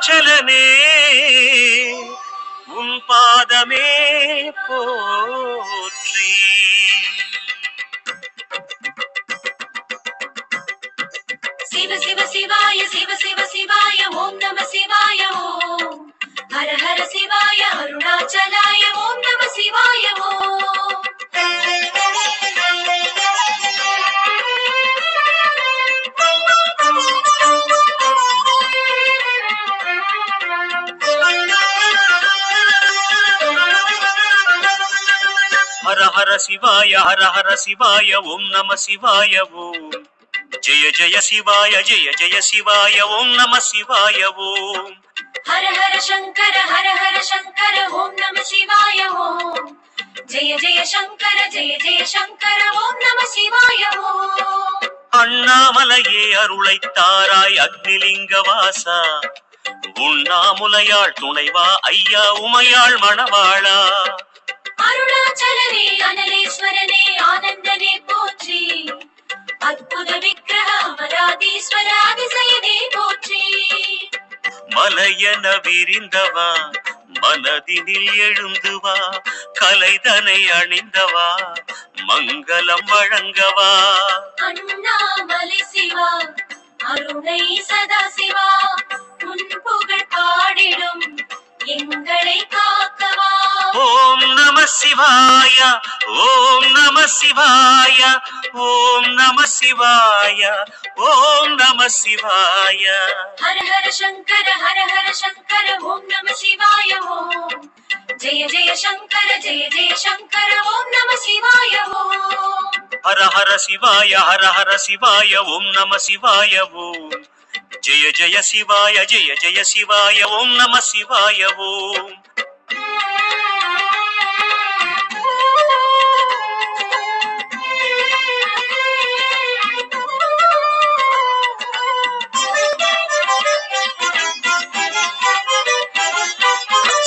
அருணாச்சலனே உன் பாதமே போற்றி. சிவ சிவ சிவாய சிவ சிவ சிவாய ஓம் நம சிவாய ஓம். ஹர ஹர சிவாய அருணாச்சலாய ஓம் நம சிவாய ஓம். ஹர ஹர சிவாய ஹர ஹர சிவாய ஓம் நம சிவாய ஓம். ஜெய ஜெய சிவாய ஜெய ஜெய சிவாய ஓம் நம சிவாய ஓம். ஹர ஹர சங்கர ஓம் நம சிவாய ஓம். ஜெய ஜெய சங்கர ஓம் நம சிவாய ஓம். அண்ணாமலையே அருளைத்தாராய் அக்னிலிங்க வாசா, உண்ணாமுலையாள் துணைவா ஐயா உமையாள் மணவாளா. அருணாச்சலனே அனலேஸ்வரனே ஆனந்தனே போற்றி. அற்புத விக்கிரக அமராதீஸ்வர அதிசயனே போற்றி. மலையென விரிந்தவா மனதினில் எழுந்துவா, கலைதனை அணிந்தவா மங்களம் வழங்கவா. அண்ணாமலை சிவா அருணை சதா சிவா, உன் புகழ் பாடிடும் எங்களை காக்கவா. ஓம் நம சிவாய ஓம் நம சிவாய ஓம் நம சிவாய ஓம் நம சிவாய. ஹர ஹர சங்கர ஓம் நம சிவாய ஓம். ஜெய ஜெய சங்கர ஓம் நம சிவாய ஓம். ஹர ஹர சிவாய ஹர ஹர சிவாய ஓம் நம சிவாய ஓம். ஜெய ஜெய சிவாய ஓம் நம சிவாய ஓம்.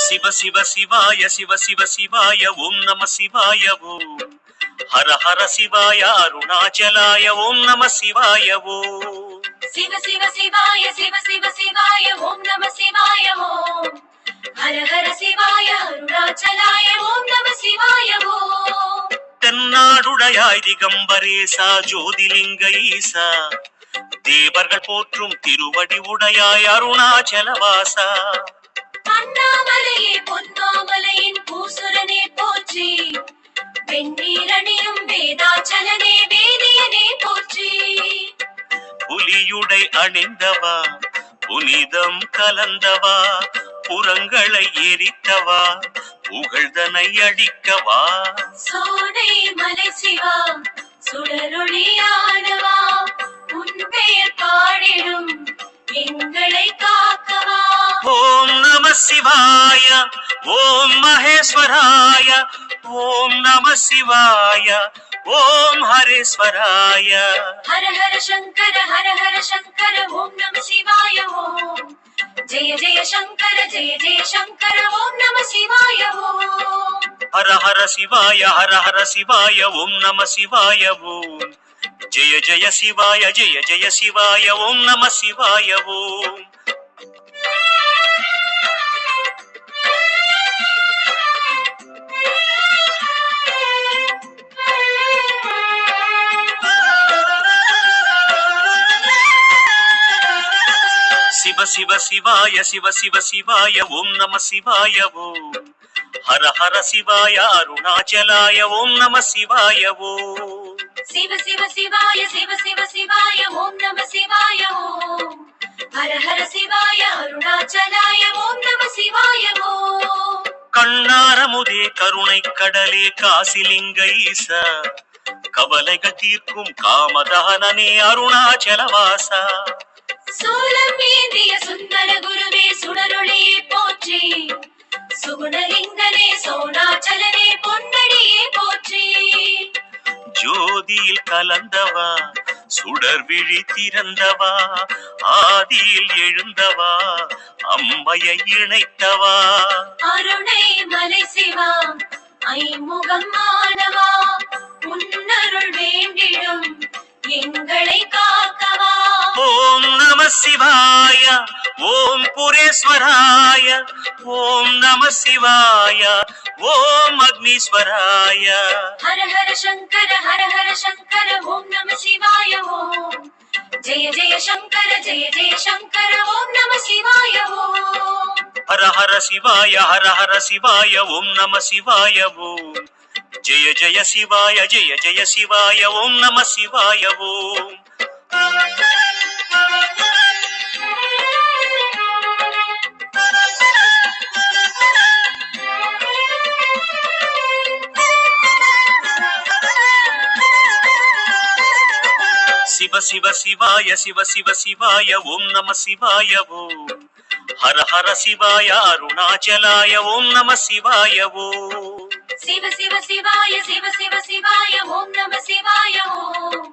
சிவ சிவாய ஓம் நம சிவாய ஓம். ஹர ஹர சிவாய அருணாச்சலாய ஓம் நம சிவாய ஓம். சிவ சிவாய ஓம் நம சிவாய ஓம். ஹர ஹர சிவாய அருணாச்சலாய ஓம் நம சிவாய ஓம். தென்னாடுடையாய் திகம்பரேசா ஜோதிலிங்க ஈசா, தேவர்கள் போற்றும் திருவடி உடையாய் அருணாச்சலவாசா. அண்ணாமலையே பொன்னாமலையின் பூசுரனே போற்றி. வெண்ணீரணியும் வேதாச்சலனே வேதியனே போற்றி. புலியுடை அணிந்தவா புனிதம் கலந்தவா, புறங்களை எரித்தவா புகழ்தனை அடிக்கவா. சோனை மலை சிவா சுடரொளியானவா, உன் பெயர் பாடிடும் எங்களை காக்கவா. ஓம் நம சிவாய ஓம் மகேஸ்வராய ஓம் நம சிவாய ஓம் ஹரேஸ்வராய. ஹர ஹர சங்கர ஓம் நம சிவாய ஓம். ஜெய ஜெய சங்கர ஓம் நம சிவாய ஓம். ஹர ஹர சிவாய ஓம் நம சிவாய ஓம். ஜெய ஜெய சிவாய ஓம் நம சிவாய ஓம். சிவ சிவாய ஓம் நம சிவாய ஓம். ஹர ஹர சிவாய அருணாச்சலாய ஓம் நம சிவாய ஓம். சிவ சிவாய ஓம் நம சிவாய ஓம். ஹர ஹர சிவாய அருணாச்சலாய ஓம் நம சிவாய ஓம். கண்ணாரமுதே கருணை கடலே காசிலிங்க ஈசா, கவலைகள் தீர்க்கும் காமதானனே அருணாச்சலவாசா. சூலம் ஏந்திய சுந்தர குருவே சுடரொளியே போற்றி. சுகுணலிங்கனே சோனாச்சலனே பொன்னடியே போற்றி. ஜோதியில் கலந்தவா சுடர் விழி திறந்தவா, ஆதியில் எழுந்தவா அம்மையை இணைத்தவா. அருணை மலை சிவா ஐமுகம் மாணவா, உன்னருள் வேண்டிடும் எங்களை காக்கவா. ஓம் நம சிவாய ஓம் புரேஸ்வராய ஓம் நம சிவாய ஓம் அக்னீஸ்வராய. ஹர ஹர சங்கர ஓம் நம சிவாய ஓம். ஜெய ஜெய சங்கர ஓம் நம சிவாய ஓம். ஹர ஹர சிவாய ஓம் நம சிவாய ஓம். ஜெய ஜெய சிவாய ஓம் நம சிவாய ஓம். சிவாய ஓம் நம சிவாய ஓம். ஹர ஹர சிவாய அருணாச்சலாய ஓம் நம சிவாய ஓம். சிவாய ஓம் நம சிவாய ஓம்.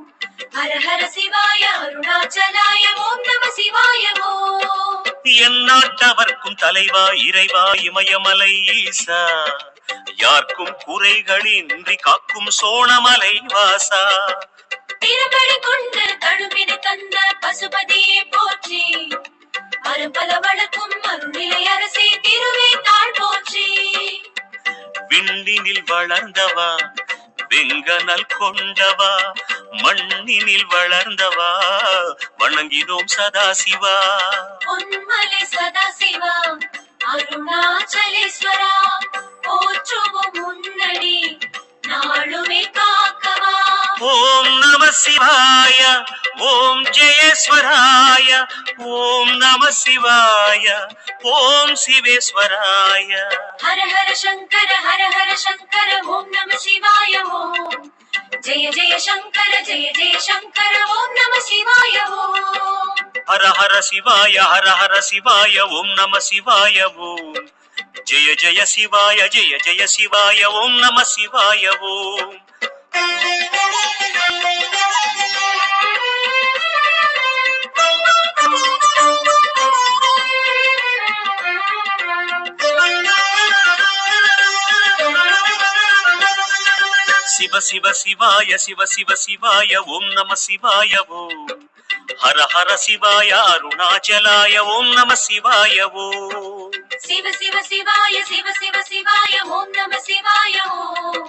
ஹர ஹர சிவாய அருணாச்சலாய ஓம் நம சிவாய ஓம். எந்நாட்டவர்க்கும் தலைவா இறைவா இமயமலை ஈசா, யார்க்கும் குறைகளின்றி காக்கும் சோணமலை வாசா. திருப்படி கொண்டு தழுவினை தந்த பசுபதியே போற்றி, அரும்பல வளர்க்கும் அருள்நிலை அரசே திருவே தாழ் போற்றி. விண்ணினில் வளர்ந்தவா வெங்கனல் கொண்டவா, மண்ணினில் வளர்ந்தவா வணங்கினோம் சதாசிவா. பொன்மலை சதாசிவா அருணாச்சலேஸ்வரா, போற்றுவோம் முன்னடி நாளுமே காக்கவா. ஓம் நம சிவாய ஓம் ஜெயேஸ்வராய ஓம் நம சிவாய ஓம் சிவேஸ்வராய. ஹர ஹர சங்கர ஓம் நம சிவாய ஓம். ஜெய ஜெய சங்கர ஓம் நம சிவாய ஓம். ஹர ஹர சிவாய ஓம் நம சிவாய ஓம். ஜெய ஜெய சிவாய ஓம் நம சிவாய ஓம். சிவாய ஓம் நம சிவாய ஓம். ஹர ஹர சிவாய அருணாச்சலாய ஓம் நம சிவாய ஓம். சிவாய ஓம் நம சிவாய ஓம்.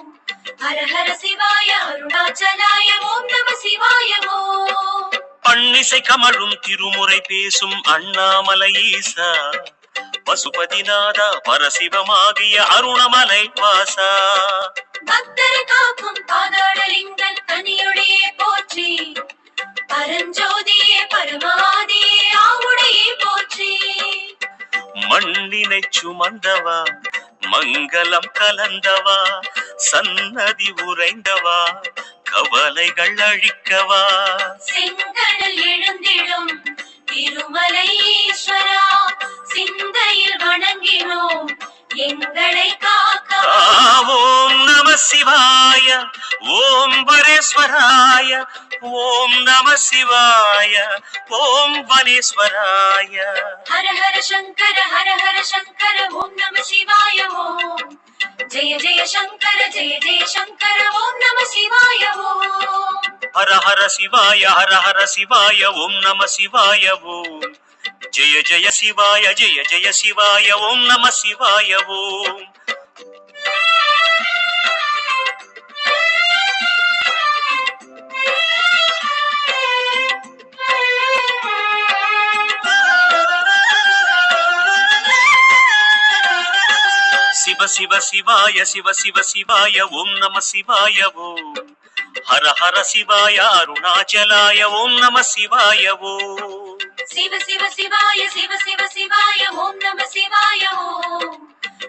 ஹர ஹர சிவாய அருணாச்சலாய ஓம் நம சிவாய ஓம். பன்னிசை கமழும் திருமுறை பேசும் அண்ணாமலை ஈசா, பசுபதிநாதா பரசிவமாகிய அருணமலை வாசா. பக்தரை காக்கும் பாதாளலிங்கன் தனியொழியே போற்றி, பரஞ்சோதியே பரமாதியே ஆவுடையே போற்றி. மண்ணினை சுமந்தவா மங்களம் கலந்தவா, சன்னதி உறைந்தவா கவலைகள் அழிக்கவா. செங்கடல் எழுந்திடும் திருமலை ஈஸ்வரா, சிந்தையில் வணங்கினோம் எங்களை காக்கவா. ஓம் நம சிவாய ஓம் பரேஸ்வராய ஓம் நம சிவாய ஓம் வனேஸ்வராய. ஹர ஹர சங்கர ஓம் நம சிவாய ஓம். ஜெய ஜெய சங்கர ஓம் நம சிவாய ஓம். ஹர ஹர சிவாய ஓம் நம சிவாய ஓம். ஜெய ஜெய சிவாய ஓம் நம சிவாய ஓம். சிவாய ஓம் நம சிவாய ஓம். ஹர ஹர சிவாய அருணாச்சலாய ஓம் நம சிவாய ஓம். சிவாய ஓம் நம சிவாய ஓம்.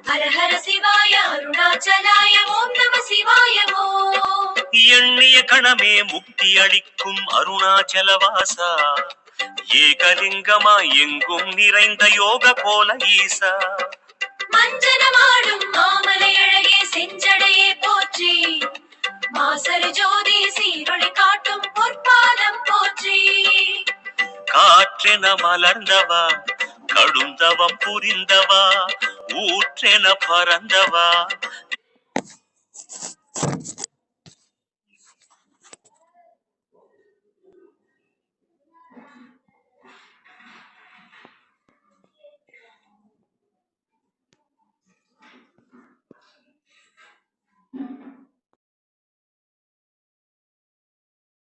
ஹர ஹர சிவாய அருணாச்சலாய ஓம் நம சிவாய ஓம். எண்ணிய கணமே முக்தி அளிக்கும் அருணாச்சலவாசா, ஏகலிங்கமாய் எங்கும் நிறைந்த யோக கோல ஈசா. மஞ்சனமாடும் மாமலை அழகே செஞ்சடையே போற்றி, மாசரு ஜோதி சீரொளி காட்டும் பொற்பாதம் போற்றி. காற்றென மலர்ந்தவா கடுந்தவம் புரிந்தவா, ஊற்றென பறந்தவா